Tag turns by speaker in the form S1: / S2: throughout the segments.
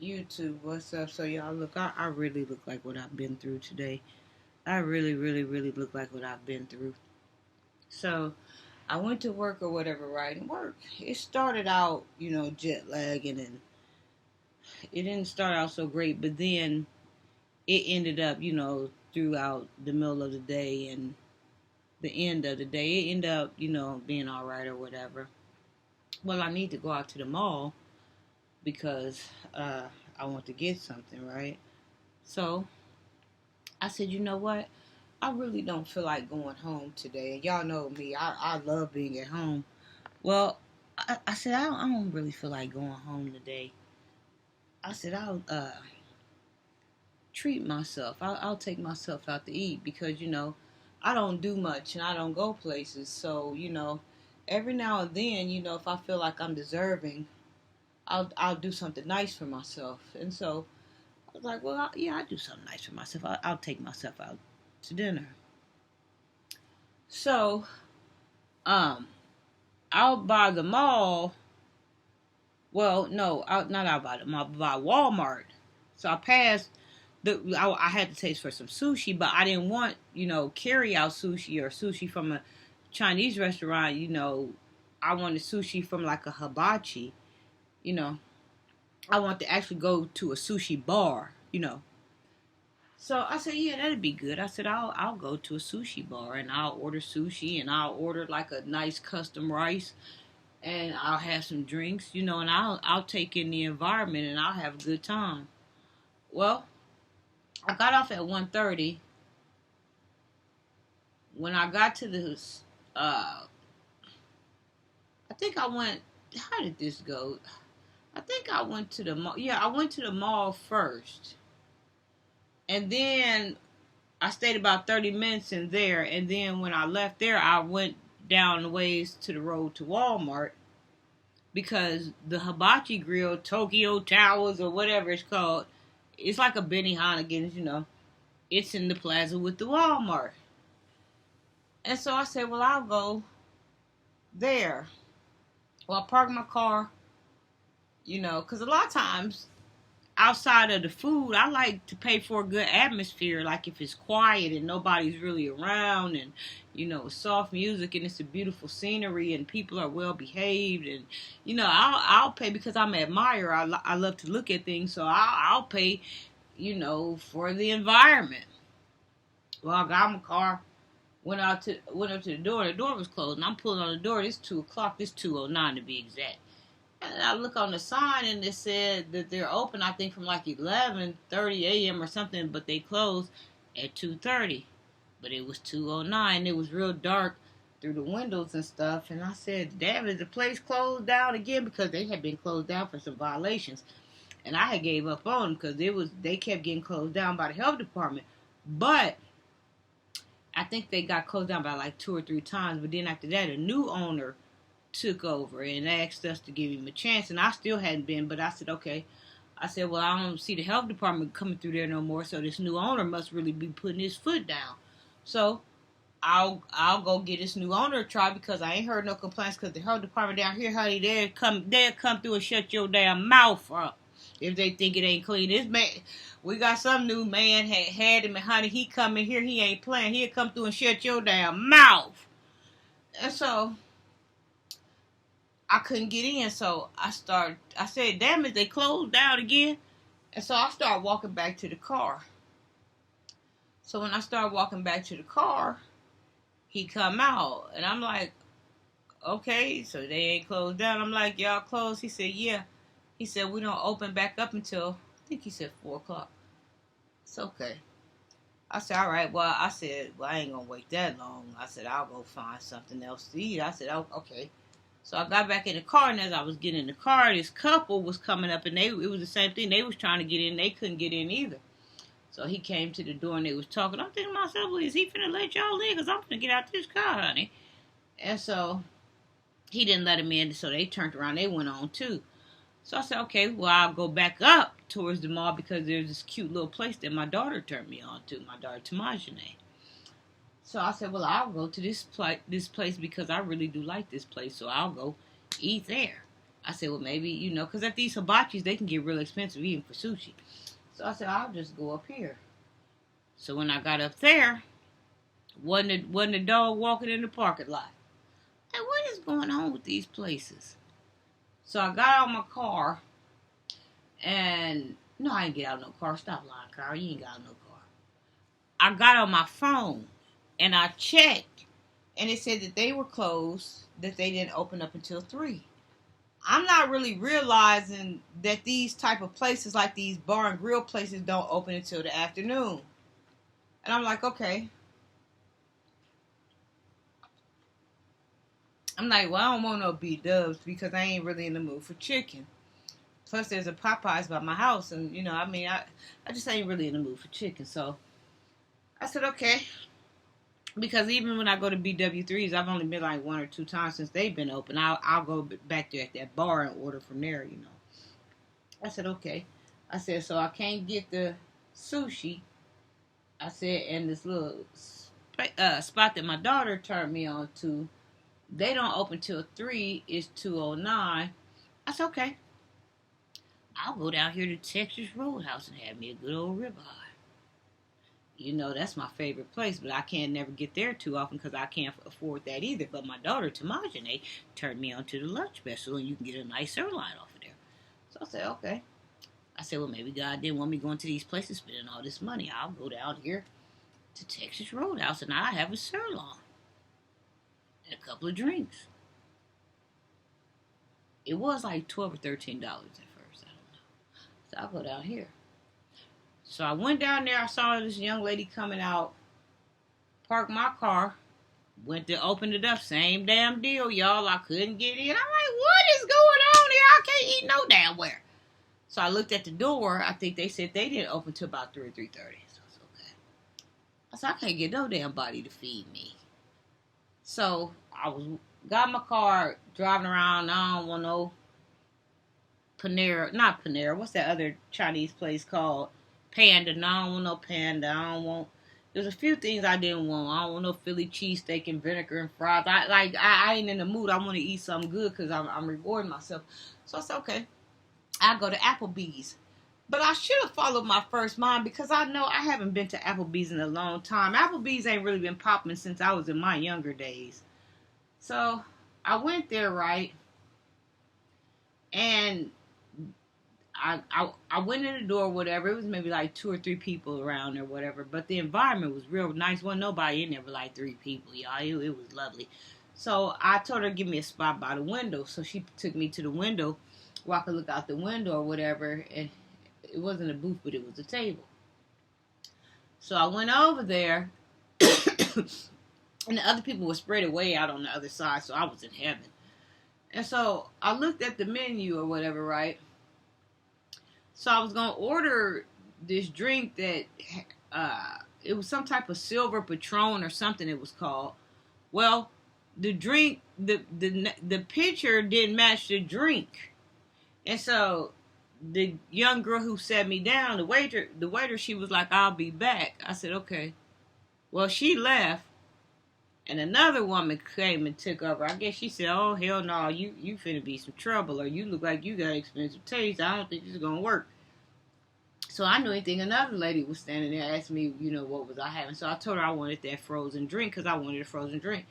S1: YouTube, what's up? So y'all look, I really look like what I've been through today. I really, really, really look like what I've been through. So I went to work or whatever, right? And work. It started out, jet lagging and it didn't start out so great, but then it ended up, throughout the middle of the day and the end of the day, it ended up, being all right or whatever. Well, I need to go out to the mall because I want to get something, right? So I said, you know what? I really don't feel like going home today. And y'all know me, I love being at home. Well, I said, I don't really feel like going home today. I said, I'll treat myself. I'll take myself out to eat because, I don't do much and I don't go places. So, every now and then, if I feel like I'm deserving, I'll do something nice for myself. And so I was like, well, yeah, I do something nice for myself. I'll take myself out to dinner. So, um, out by the mall. Well, no, not out by the mall, but by Walmart. So I passed. I had to taste for some sushi, but I didn't want carry out sushi or sushi from a Chinese restaurant. I wanted sushi from like a hibachi. You know, I want to actually go to a sushi bar. So I said, yeah, that'd be good. I said, I'll go to a sushi bar and I'll order sushi and I'll order like a nice custom rice and I'll have some drinks, and I'll take in the environment and I'll have a good time. Well, I got off at 1:30. When I got to this, I think I went. How did this go? I think I went to the mall. Yeah, I went to the mall first, and then I stayed about 30 minutes in there. And then when I left there, I went down the ways to the road to Walmart because the Hibachi Grill, Tokyo Towers, or whatever it's called, it's like a Benny Hannigan's. It's in the plaza with the Walmart. And so I said, well, I'll go there. Well, I parked my car, because a lot of times outside of the food, I like to pay for a good atmosphere. Like if it's quiet and nobody's really around and, it's soft music and it's a beautiful scenery and people are well behaved. And, I'll pay because I'm an admirer. I love to look at things. So I'll pay, for the environment. Well, I got my car. Went up to the door. The door was closed, and I'm pulling on the door. It's 2 o'clock. It's 2:09 to be exact. And I look on the sign, and it said that they're open. I think from like 11:30 a.m. or something, but they close at 2:30. But it was 2:09. It was real dark through the windows and stuff. And I said, "Damn, is the place closed down again?" Because they had been closed down for some violations, and I had gave up on them because they kept getting closed down by the health department, but I think they got closed down by like 2 or 3 times, but then after that, a new owner took over and asked us to give him a chance, and I still hadn't been, but I said, okay. I said, well, I don't see the health department coming through there no more, so this new owner must really be putting his foot down. So I'll go get this new owner a try because I ain't heard no complaints because the health department down here, honey, they'll come through and shut your damn mouth up if they think it ain't clean. This man, we got some new man had him, and honey, he come in here, he ain't playing. He'll come through and shut your damn mouth. And so I couldn't get in, so I said, damn it, they closed down again. And so I started walking back to the car. So when I started walking back to the car, he come out, and I'm like, okay, so they ain't closed down. I'm like, y'all closed? He said, yeah. He said, we don't open back up until, I think he said 4 o'clock. It's okay. I said, all right. Well, I ain't going to wait that long. I said, I'll go find something else to eat. I said, oh, okay. So I got back in the car, and as I was getting in the car, this couple was coming up, and it was the same thing. They was trying to get in. They couldn't get in either. So he came to the door, and they was talking. I'm thinking to myself, well, is he finna let y'all in? Because I'm finna get out this car, honey. And so he didn't let him in, so they turned around. They went on, too. So I said, okay, well, I'll go back up towards the mall because there's this cute little place that my daughter turned me on to, my daughter Tamajane. So I said, well, I'll go to this place because I really do like this place, so I'll go eat there. I said, well, maybe, because at these hibachis, they can get real expensive even for sushi. So I said, I'll just go up here. So when I got up there, wasn't a dog walking in the parking lot. Hey, what is going on with these places? So I got out of my car, and no, I didn't get out of no car. Stop lying, Carl. You ain't got out of no car. I got on my phone, and I checked, and it said that they were closed, that they didn't open up until 3. I'm not really realizing that these type of places, like these bar and grill places, don't open until the afternoon. And I'm like, okay. I'm like, well, I don't want no B-dubs because I ain't really in the mood for chicken. Plus, there's a Popeyes by my house, and I just ain't really in the mood for chicken. So I said, okay. Because even when I go to BW3s, I've only been like 1 or 2 times since they've been open. I'll go back there at that bar and order from there, I said, okay. I said, so I can't get the sushi. I said, and this little spot that my daughter turned me on to, they don't open till 3. It's 2:09. I said, okay. I'll go down here to Texas Roadhouse and have me a good old ribeye. That's my favorite place, but I can't never get there too often because I can't afford that either. But my daughter, Tamajane, turned me on to the lunch special, and you can get a nice sirloin off of there. So I said, okay. I said, well, maybe God didn't want me going to these places spending all this money. I'll go down here to Texas Roadhouse, and I'll have a sirloin and a couple of drinks. It was like $12 or $13 at first. I don't know. So I'll go down here. So I went down there. I saw this young lady coming out, parked my car, went to open it up. Same damn deal, y'all. I couldn't get in. I'm like, what is going on here? I can't eat no damn where. So I looked at the door. I think they said they didn't open till about 3 or 3:30. So it's okay. I said, I can't get no damn body to feed me. So I got my car, driving around. I don't want no Panera. Not Panera. What's that other Chinese place called? Panda. No, I don't want no Panda. I don't want. There's a few things I didn't want. I don't want no Philly cheesesteak and vinegar and fries. I ain't in the mood. I want to eat something good because I'm rewarding myself. So I said, okay, I'll go to Applebee's. But I should have followed my first mind because I know I haven't been to Applebee's in a long time. Applebee's ain't really been popping since I was in my younger days. So I went there, right? And I went in the door, whatever. It was maybe like 2 or 3 people around or whatever. But the environment was real nice. Wasn't nobody in there but like 3 people, y'all. It was lovely. So I told her to give me a spot by the window. So she took me to the window where I could look out the window or whatever. And it wasn't a booth, but it was a table. So I went over there. And the other people were spread away out on the other side. So I was in heaven. And so I looked at the menu or whatever, right? So I was going to order this drink that, it was some type of silver Patron or something it was called. Well, the drink, the picture didn't match the drink. And so the young girl who sat me down, the waiter, she was like, I'll be back. I said, okay. Well, she left. And another woman came and took over. I guess she said, oh, hell no, you finna be some trouble. Or you look like you got expensive taste. I don't think this is going to work. So I knew anything. Another lady was standing there, asked me, what was I having. So I told her I wanted that frozen drink because I wanted a frozen drink.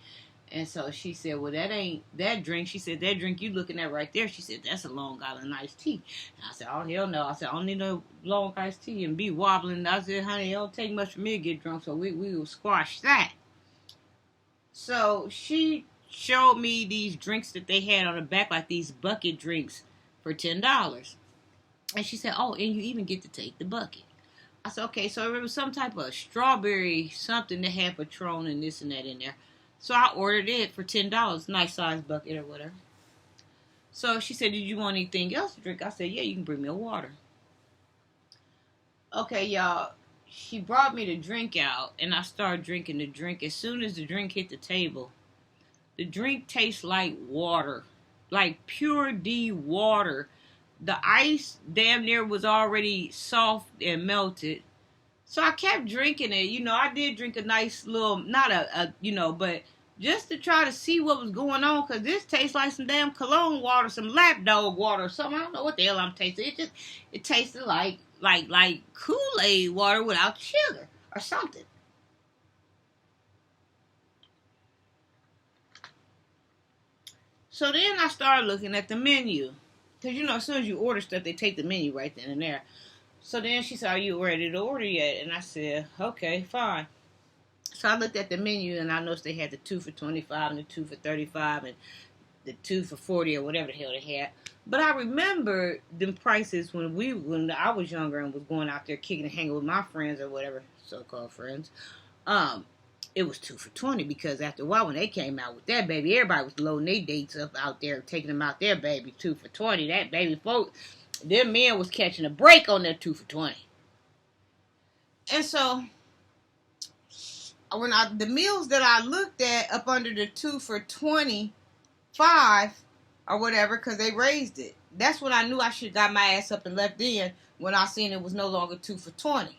S1: And so she said, well, that ain't that drink. She said, that drink you looking at right there. She said, that's a Long Island iced tea. And I said, oh, hell no. I said, I don't need no long iced tea and be wobbling. I said, honey, it don't take much for me to get drunk. So we will squash that. So she showed me these drinks that they had on the back, like these bucket drinks for $10. And she said, oh, and you even get to take the bucket. I said, okay, so it was some type of strawberry something that had Patron and this and that in there. So I ordered it for $10, nice size bucket or whatever. So she said, did you want anything else to drink? I said, yeah, you can bring me a water. Okay, y'all. She brought me the drink out, and I started drinking the drink. As soon as the drink hit the table, the drink tastes like water, like pure D water. The ice damn near was already soft and melted. So I kept drinking it. I did drink a nice little, not but just to try to see what was going on, because this tastes like some damn cologne water, some lapdog water or something. I don't know what the hell I'm tasting. It tasted like Kool-Aid water without sugar or something. So then I started looking at the menu. Because, you know, as soon as you order stuff, they take the menu right then and there. So then she said, "Are you ready to order yet?" And I said, "Okay, fine." So I looked at the menu and I noticed they had the 2 for $25 and the 2 for $35 and the 2 for $40 or whatever the hell they had. But I remember them prices when I was younger and was going out there kicking and hanging with my friends or whatever, so-called friends. It was 2 for $20 because after a while when they came out with that baby, everybody was loading their dates up out there, taking them out there, baby, 2 for $20. That baby folks, them men was catching a break on that 2 for $20. And so the meals that I looked at up under the 2 for $25 or whatever, because they raised it. That's when I knew I should have got my ass up and left in, when I seen it was no longer 2 for $20.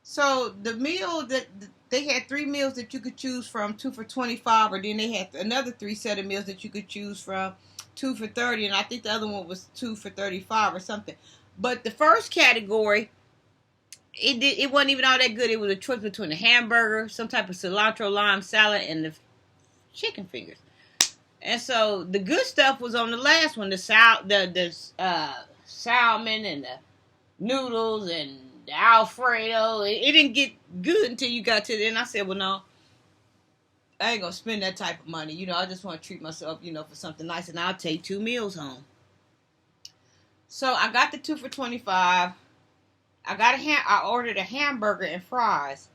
S1: So the meal that they had 3 meals that you could choose from, 2 for $25, or then they had another 3 set of meals that you could choose from, 2 for $30, and I think the other one was 2 for $35 or something. But the first category, it wasn't even all that good. It was a choice between a hamburger, some type of cilantro lime salad, and the chicken fingers. And so the good stuff was on the last one, the salmon and the noodles and the Alfredo. It didn't get good until you got to the end. I said, well, no, I ain't gonna spend that type of money. You know, I just want to treat myself, you know, for something nice, and I'll take 2 meals home. So I got the 2 for $25. I ordered a hamburger and fries,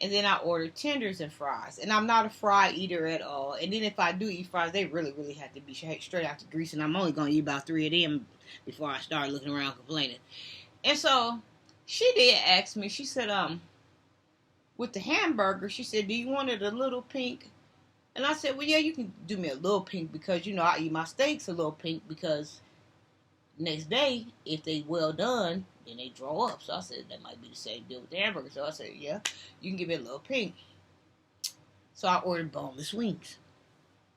S1: and then I ordered tenders and fries. And I'm not a fry eater at all. And then if I do eat fries, they really, really have to be straight out the grease, and I'm only gonna eat about 3 of them before I start looking around complaining. And so she did ask me. She said, with the hamburger, she said, "Do you want it a little pink?" And I said, "Well, yeah, you can do me a little pink because, you know, I eat my steaks a little pink because next day, if they well done, then they draw up." So I said, that might be the same deal with the hamburger. So I said, yeah, you can give it a little pink. So I ordered boneless wings.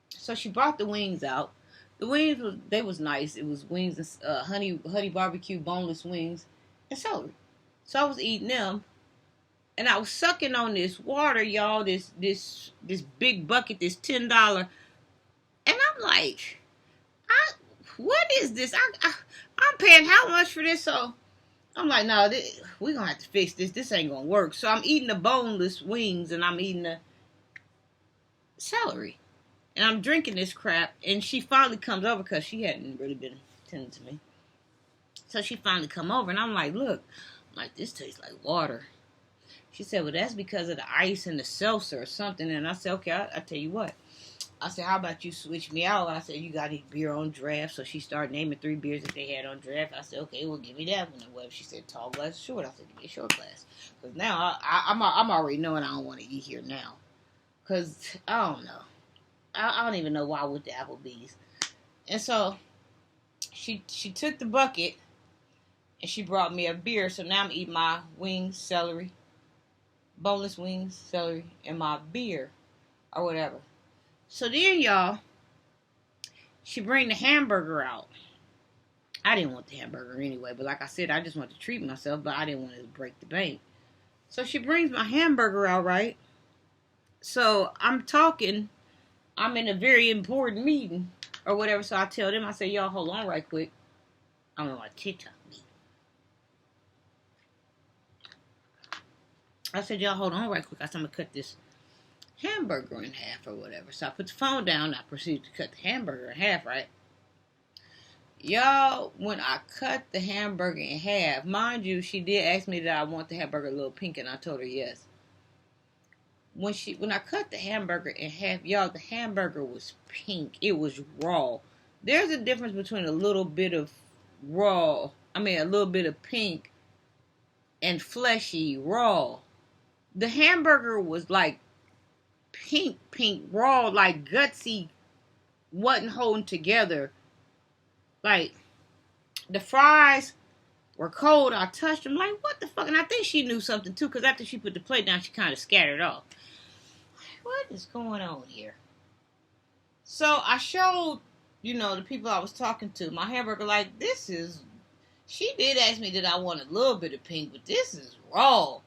S1: So she brought the wings out. The wings, was nice. It was wings, honey barbecue boneless wings and celery. So I was eating them. And I was sucking on this water, y'all, this big bucket, this $10. And I'm like, what is this? I'm paying how much for this? So I'm like, no, we're going to have to fix this. This ain't going to work. So I'm eating the boneless wings and I'm eating the celery. And I'm drinking this crap. And she finally comes over because she hadn't really been tending to me. So she finally come over and I'm like, look, this tastes like water. She said, well, that's because of the ice and the seltzer or something. And I said, okay, I'll tell you what. I said, how about you switch me out? I said, you got any beer on draft? So she started naming 3 beers that they had on draft. I said, okay, well, give me that one. And whatever. She said, tall glass, short. I said, give me a short glass. Because now I'm already knowing I don't want to eat here now. Because I don't know. I don't even know why I went to Applebee's. And so she took the bucket and she brought me a beer. So now I'm eating my wings, celery, boneless wings, celery, and my beer or whatever. So then, y'all, she bring the hamburger out. I didn't want the hamburger anyway, but like I said, I just wanted to treat myself, but I didn't want to break the bank. So she brings my hamburger out, right? So I'm talking. I'm in a very important meeting or whatever, so I tell them, I say, y'all, hold on right quick. I'm on my TikTok meeting. I said, y'all, hold on right quick. I said, I'm going to cut this hamburger in half or whatever. So I put the phone down. I proceeded to cut the hamburger in half, right? Y'all, when I cut the hamburger in half, mind you, she did ask me that I want the hamburger a little pink, and I told her yes. When I cut the hamburger in half, y'all, the hamburger was pink. It was raw. There's a difference between a little bit of a little bit of pink and fleshy raw. The hamburger was like pink, raw, like gutsy, wasn't holding together. Like, the fries were cold. I touched them, like, what the fuck? And I think she knew something, too, because after she put the plate down, she kind of scattered off. what is going on here? So I showed, the people I was talking to my hamburger, like, this is, she did ask me that I want a little bit of pink, but this is raw.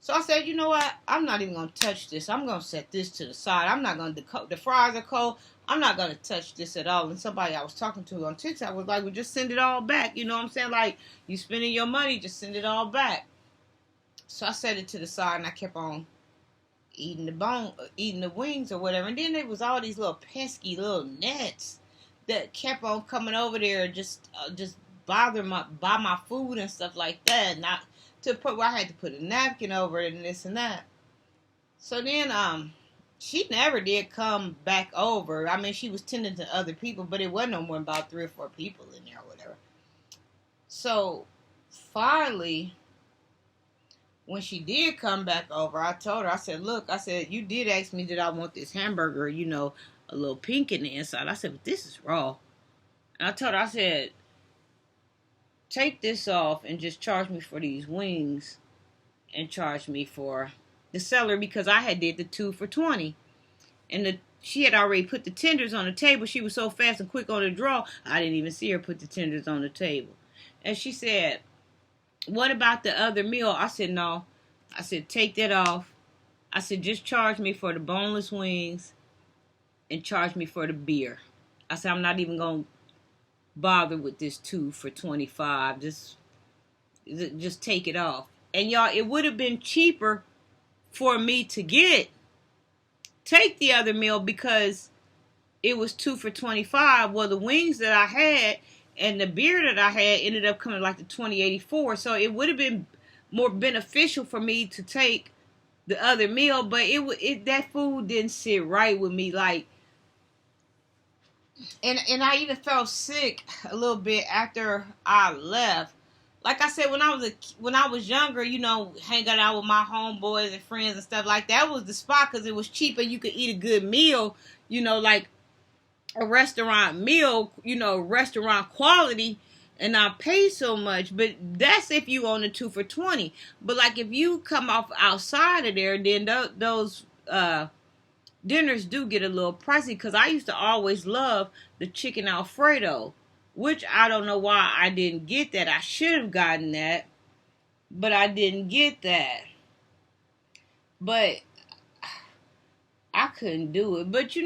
S1: So I said, you know what? I'm not even going to touch this. I'm going to set this to the side. I'm not going to, the fries are cold. I'm not going to touch this at all. And somebody I was talking to on TikTok was like, well, just send it all back. You know what I'm saying? Like, you spending your money, just send it all back. So I set it to the side and I kept on eating the wings or whatever. And then there was all these little pesky little gnats that kept on coming over there, just by my food and stuff like that. Not to the point where I had to put a napkin over it and this and that. So then, she never did come back over. I mean, she was tending to other people, but it wasn't no more than about 3 or 4 people in there or whatever. So finally, when she did come back over, I told her, I said, look, I said, you did ask me that I want this hamburger, a little pink in the inside. I said, but this is raw. And I told her, I said, take this off and just charge me for these wings and charge me for the celery, because I had did the 2 for $20. And she had already put the tenders on the table. She was so fast and quick on the draw, I didn't even see her put the tenders on the table. And she said, what about the other meal? I said, no. I said, take that off. I said, just charge me for the boneless wings and charge me for the beer. I said, I'm not even going to bother with this 2 for $25. Just take it off. And y'all, it would have been cheaper for me to take the other meal because it was 2 for $25. Well, the wings that I had and the beer that I had ended up coming like the $20.84. So it would have been more beneficial for me to take the other meal, but that food didn't sit right with me. Like, and I even felt sick a little bit after I left. Like I said, when I was younger, hanging out with my homeboys and friends and stuff like that was the spot because it was cheap and you could eat a good meal, like a restaurant meal, restaurant quality, and not pay so much. But that's if you own a 2 for $20. But like if you come off outside of there, then those dinners do get a little pricey, because I used to always love the chicken Alfredo, which I don't know why I didn't get that. I should have gotten that, but I didn't get that. But I couldn't do it. But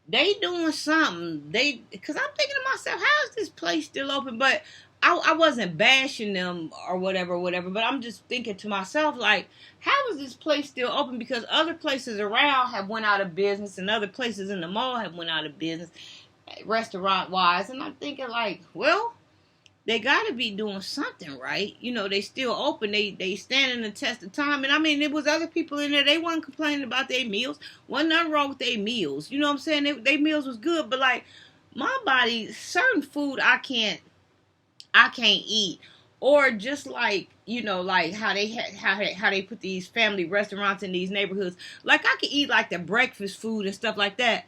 S1: they doing something. Because I'm thinking to myself, how is this place still open? But I wasn't bashing them or whatever, but I'm just thinking to myself, like, how is this place still open? Because other places around have went out of business, and other places in the mall have went out of business, restaurant wise. And I'm thinking, like, well, they got to be doing something right. They still open. They standing the test of time. And I mean, there was other people in there. They wasn't complaining about their meals. Wasn't nothing wrong with their meals. You know what I'm saying? Their meals was good. But like my body, certain food I can't eat. Or just like, like how they put these family restaurants in these neighborhoods. Like I could eat like the breakfast food and stuff like that.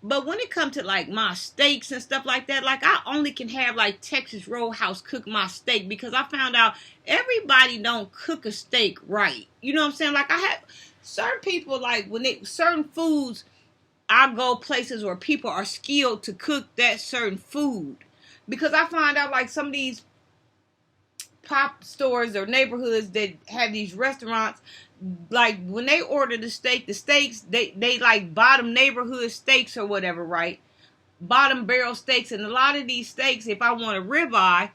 S1: But when it comes to like my steaks and stuff like that, like I only can have like Texas Roadhouse cook my steak, because I found out everybody don't cook a steak right. You know what I'm saying? Like I have certain people, like certain foods, I go places where people are skilled to cook that certain food. Because I find out like some of these pop stores or neighborhoods that have these restaurants, like when they order the steaks, they like bottom neighborhood steaks or whatever, right? Bottom barrel steaks. And a lot of these steaks, if I want a ribeye,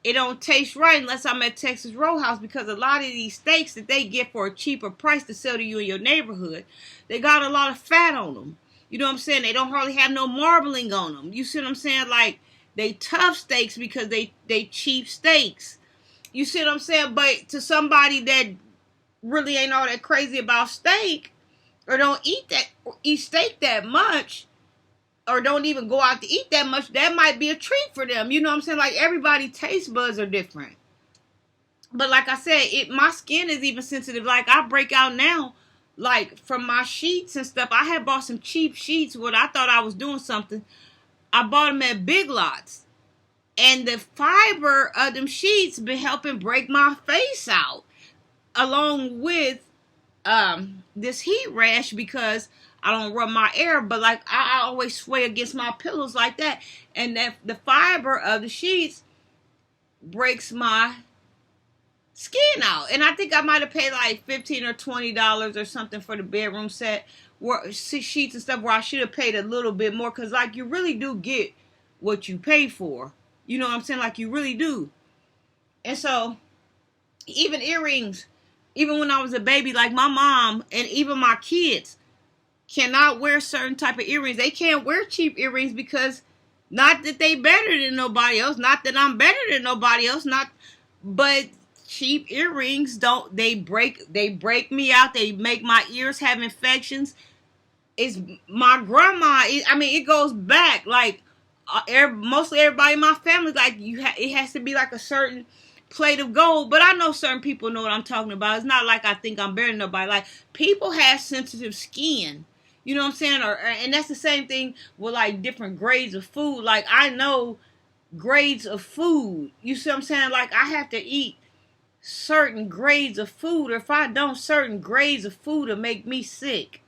S1: it don't taste right unless I'm at Texas Roadhouse, because a lot of these steaks that they get for a cheaper price to sell to you in your neighborhood, they got a lot of fat on them. You know what I'm saying? They don't hardly have no marbling on them. You see what I'm saying? Like, they tough steaks because they cheap steaks. You see what I'm saying? But to somebody that really ain't all that crazy about steak, or don't eat steak that much, or don't even go out to eat that much, that might be a treat for them. You know what I'm saying? Like, everybody's taste buds are different. But like I said, my skin is even sensitive. Like, I break out now, like, from my sheets and stuff. I had bought some cheap sheets where I thought I was doing something. I bought them at Big Lots. And the fiber of them sheets been helping break my face out, along with this heat rash because I don't rub my air, but like I always sway against my pillows like that, and that the fiber of the sheets breaks my skin out. And I think I might have paid like $15 or $20 or something for the bedroom set, where sheets and stuff, where I should have paid a little bit more, because like you really do get what you pay for. You know what I'm saying? Like you really do. And so even earrings, even when I was a baby, like my mom and even my kids cannot wear certain type of earrings. They can't wear cheap earrings because not that they better than nobody else, not that I'm better than nobody else, not, but cheap earrings they break me out. They make my ears have infections. It's my grandma. It goes back like mostly everybody in my family. Like it has to be like a certain plate of gold. But I know certain people know what I'm talking about. It's not like I think I'm better than nobody. Like people have sensitive skin. You know what I'm saying? And that's the same thing with like different grades of food. Like I know grades of food. You see what I'm saying? Like I have to eat certain grades of food, or if I don't, certain grades of food will make me sick.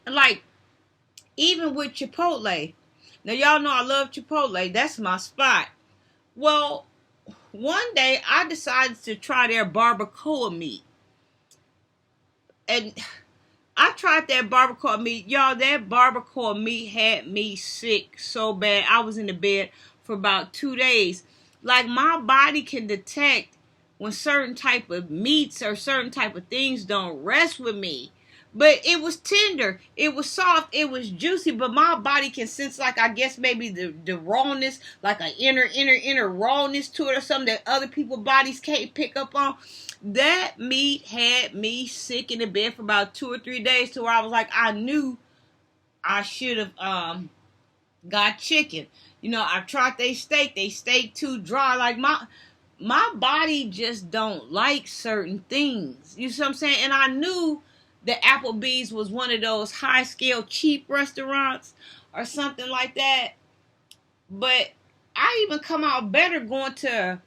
S1: And like even with Chipotle, now y'all know I love Chipotle. That's my spot. Well, one day I decided to try their barbacoa meat, and I tried that barbacoa meat. Y'all, that barbacoa meat had me sick so bad. I was in the bed for about 2 days. Like my body can detect when certain type of meats or certain type of things don't rest with me. But it was tender, it was soft, it was juicy, but my body can sense, like, I guess maybe the rawness, like an inner rawness to it or something that other people's bodies can't pick up on. That meat had me sick in the bed for about 2 or 3 days, to where I was like, I knew I should have got chicken. You know, I tried they steak too dry. Like my body just don't like certain things. You see what I'm saying? And I knew that Applebee's was one of those high scale cheap restaurants or something like that. But I even come out better going to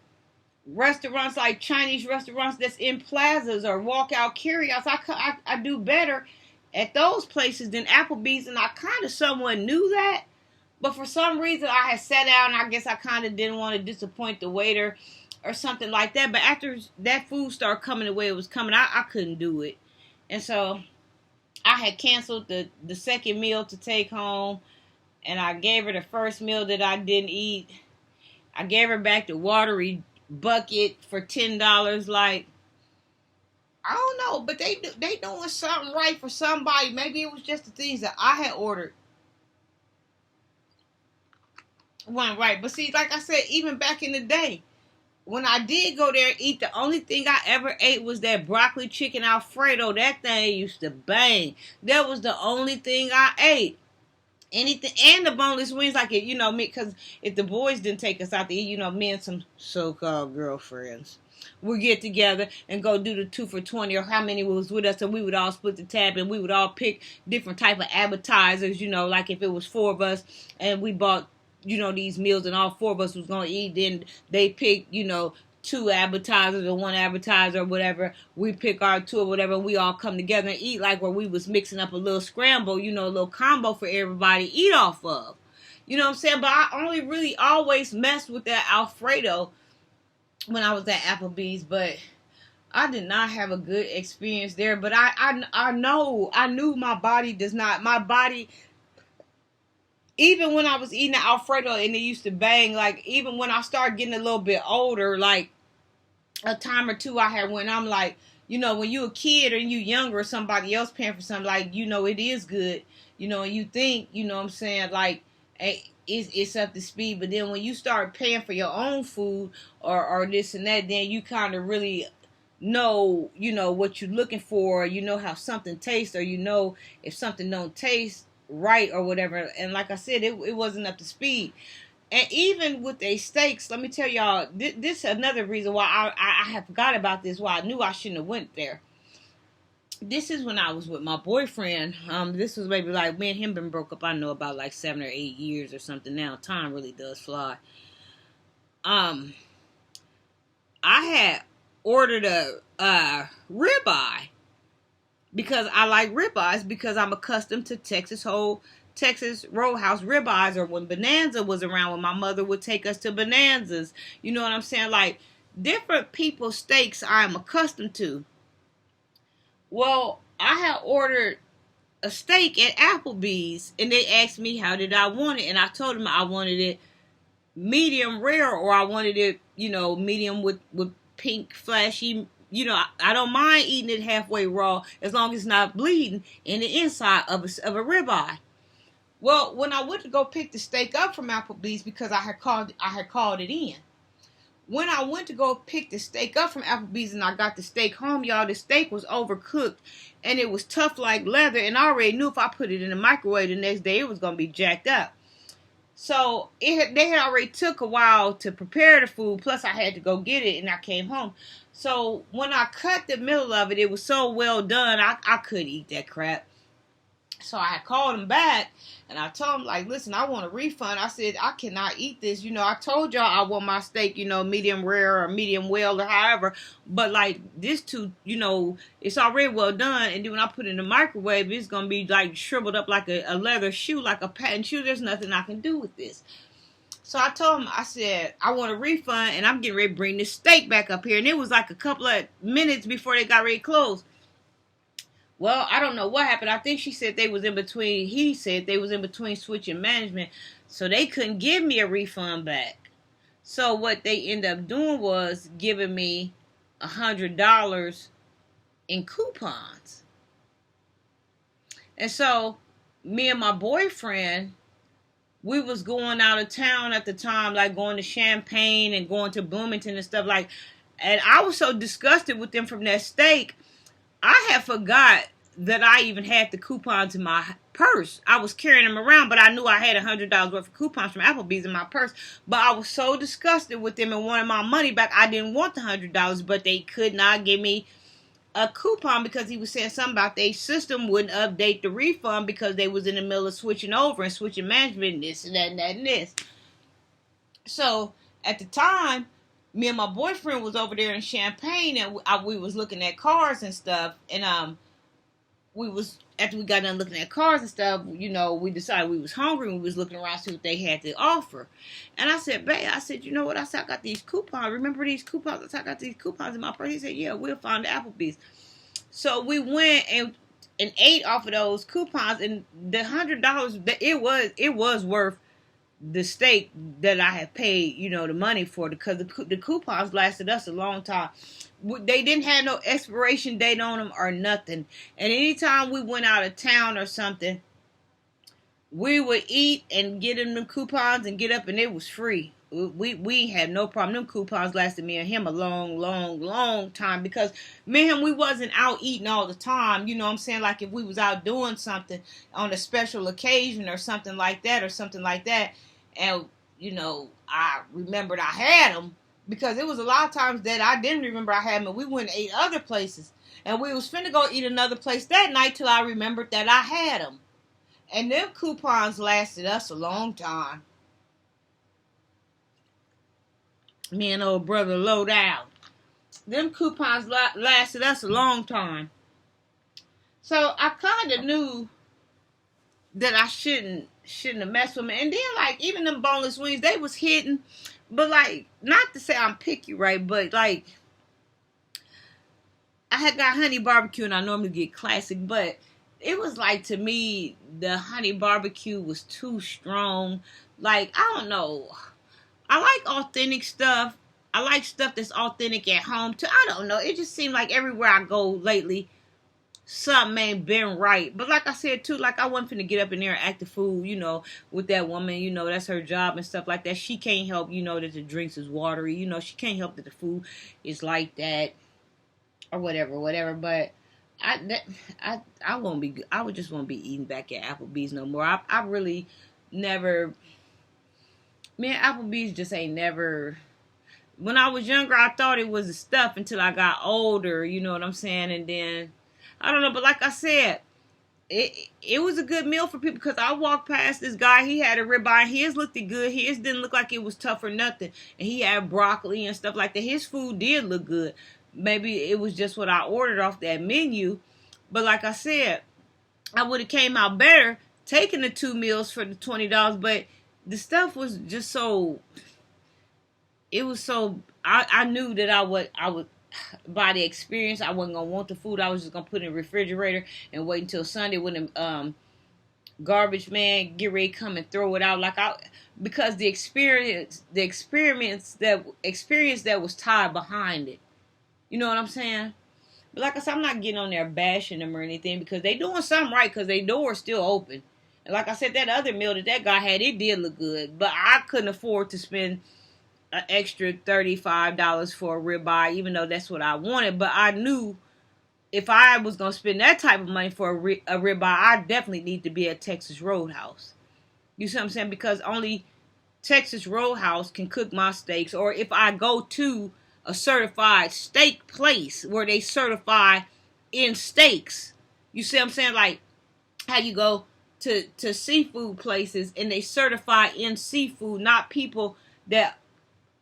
S1: restaurants like Chinese restaurants that's in plazas or walkout carryouts. I do better at those places than Applebee's, and I kind of somewhat knew that. But for some reason, I had sat down, and I guess I kind of didn't want to disappoint the waiter or something like that. But after that food started coming the way it was coming, I couldn't do it. And so I had canceled the second meal to take home, and I gave her the first meal that I didn't eat. I gave her back the watery bucket for $10. Like, I don't know, but they doing something right for somebody. Maybe it was just the things that I had ordered wasn't right. But see, like I said, even back in the day, when I did go there and eat, the only thing I ever ate was that broccoli chicken Alfredo. That thing used to bang. That was the only thing I ate. Anything, and the boneless wings, like it, you know, me, because if the boys didn't take us out to eat, you know, me and some so-called girlfriends would get together and go do the 2 for $20, or how many was with us, and we would all split the tab, and we would all pick different type of appetizers, you know, like if it was 4 of us and we bought, you know, these meals and all 4 of us was going to eat, then they picked, you know, 2 appetizers or 1 appetizer or whatever. We pick our 2 or whatever, and we all come together and eat, like where we was mixing up a little scramble, you know, a little combo for everybody to eat off of. You know what I'm saying? But I only really always messed with that Alfredo when I was at Applebee's, but I did not have a good experience there. But I knew my body does not, my body, even when I was eating the Alfredo and it used to bang, like even when I started getting a little bit older, like a time or 2 I had when I'm like, you know, when you a kid or you younger or somebody else paying for something, like, you know, it is good, you know, and you think, you know what I'm saying, like, hey, it's up to speed. But then when you start paying for your own food or this and that, then you kind of really know, you know, what you're looking for, or you know how something tastes, or you know if something don't taste right or whatever. And like I said, it wasn't up to speed. And even with the steaks, let me tell y'all, this is another reason why I have forgot about this, why I knew I shouldn't have went there. This is when I was with my boyfriend. This was maybe like, me and him been broke up, I know, about like 7 or 8 years or something now. Time really does fly. I had ordered a ribeye because I like ribeyes, because I'm accustomed to Texas Roadhouse ribeyes, or when Bonanza was around, when my mother would take us to Bonanzas. You know what I'm saying? Like, different people's steaks I'm accustomed to. Well, I had ordered a steak at Applebee's, and they asked me how did I want it, and I told them I wanted it medium rare, or I wanted it, medium with pink flashy. I don't mind eating it halfway raw as long as it's not bleeding in the inside of a ribeye. Well, when I went to go pick the steak up from Applebee's, because I had called it in. When I went to go pick the steak up from Applebee's and I got the steak home, y'all, the steak was overcooked and it was tough like leather. And I already knew if I put it in the microwave the next day, it was going to be jacked up. So they had already took a while to prepare the food. Plus, I had to go get it and I came home. So when I cut the middle of it, it was so well done, I couldn't eat that crap. So I called him back and I told him, like, listen, I want a refund. I said, I cannot eat this. I told y'all I want my steak, medium rare or medium well or however. But, like, this too, it's already well done. And then when I put it in the microwave, it's going to be, like, shriveled up like a leather shoe, like a patent shoe. There's nothing I can do with this. So I told him, I said, I want a refund and I'm getting ready to bring this steak back up here. And it was like a couple of minutes before they got ready to close. Well, I don't know what happened. I think he said they was in between switching management, so they couldn't give me a refund back. So what they ended up doing was giving me $100 in coupons. And so me and my boyfriend, we was going out of town at the time, like going to Champaign and going to Bloomington and stuff like. And I was so disgusted with them from that steak. I had forgot that I even had the coupons in my purse. I was carrying them around, but I knew I had $100 worth of coupons from Applebee's in my purse. But I was so disgusted with them and wanted my money back. I didn't want the $100, but they could not give me a coupon because he was saying something about their system wouldn't update the refund because they was in the middle of switching over and switching management and this and that and that and this. So at the time, me and my boyfriend was over there in Champaign, and we was looking at cars and stuff. And after we got done looking at cars and stuff, we decided we was hungry and we was looking around to see what they had to offer. And I said, babe, you know what? I said, I got these coupons. Remember these coupons? I said, I got these coupons in my purse. He said, yeah, we'll find the Applebee's. So we went and ate off of those coupons, and the $100 that it was worth the steak that I had paid, the money for, because the coupons lasted us a long time. They didn't have no expiration date on them or nothing. And anytime we went out of town or something, we would eat and get them the coupons and get up, and it was free. We had no problem. Them coupons lasted me and him a long, long, long time, because me and him, we wasn't out eating all the time. You know what I'm saying? Like if we was out doing something on a special occasion or something like that, and I remembered I had them, because it was a lot of times that I didn't remember I had them, and we went and ate other places, and we was finna go eat another place that night till I remembered that I had them. And them coupons lasted us a long time. Me and old brother low down. Them coupons lasted us a long time. So I kind of knew that I shouldn't have messed with them. And then, like, even them boneless wings, they was hidden. But, like, not to say I'm picky, right? But, like, I had got honey barbecue, and I normally get classic. But it was, like, to me, the honey barbecue was too strong. Like, I don't know. I like authentic stuff. I like stuff that's authentic at home, too. I don't know. It just seemed like everywhere I go lately, something ain't been right. But like I said, too, like I wasn't finna get up in there and act the fool, with that woman. That's her job and stuff like that. She can't help, that the drinks is watery. She can't help that the food is like that or whatever. But I won't be. I would just won't be eating back at Applebee's no more. I really never. Me and Applebee's just ain't never. When I was younger, I thought it was the stuff until I got older. You know what I'm saying? And then I don't know, but like I said, it was a good meal for people, because I walked past this guy. He had a ribeye. His looked good. His didn't look like it was tough or nothing. And he had broccoli and stuff like that. His food did look good. Maybe it was just what I ordered off that menu. But like I said, I would have came out better taking the 2 meals for the $20. But the stuff was just so. It was so. I knew that I would by the experience I wasn't gonna want the food. I was just gonna put it in the refrigerator and wait until Sunday when the garbage man get ready to come and throw it out. Because the experience that was tied behind it. You know what I'm saying? But like I said, I'm not getting on there bashing them or anything because they doing something right because their door's still open. And like I said, that other meal that guy had, it did look good. But I couldn't afford to spend an extra $35 for a ribeye, even though that's what I wanted. But I knew if I was going to spend that type of money for a ribeye, I definitely need to be at Texas Roadhouse. You see what I'm saying? Because only Texas Roadhouse can cook my steaks. Or if I go to a certified steak place where they certify in steaks. You see what I'm saying? Like how you go to seafood places and they certify in seafood, not people that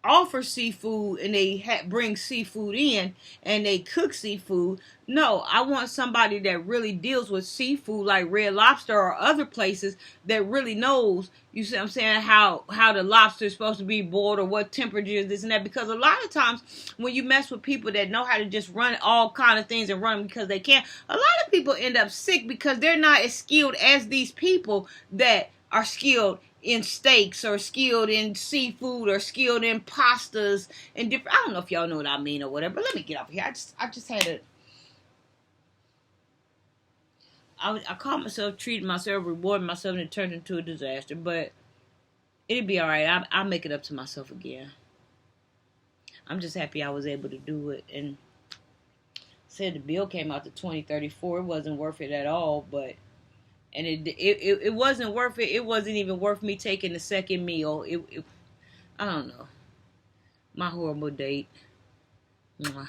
S1: offer seafood and they bring seafood in and they cook seafood. No, I want somebody that really deals with seafood like Red Lobster or other places that really knows, you see what I'm saying, how the lobster is supposed to be boiled or what temperature this and that. Because a lot of times when you mess with people that know how to just run all kind of things and run them because they can, a lot of people end up sick because they're not as skilled as these people that are skilled in steaks or skilled in seafood or skilled in pastas and different. I don't know if y'all know what I mean or whatever. But let me get up here. I just had to. I caught myself treating myself, rewarding myself, and it turned into a disaster. But it'll be all right. I'll make it up to myself again. I'm just happy I was able to do it. And said the bill came out to $20.34. It wasn't worth it at all, but. And it wasn't worth it. It wasn't even worth me taking the second meal. I don't know. My horrible date. Mwah.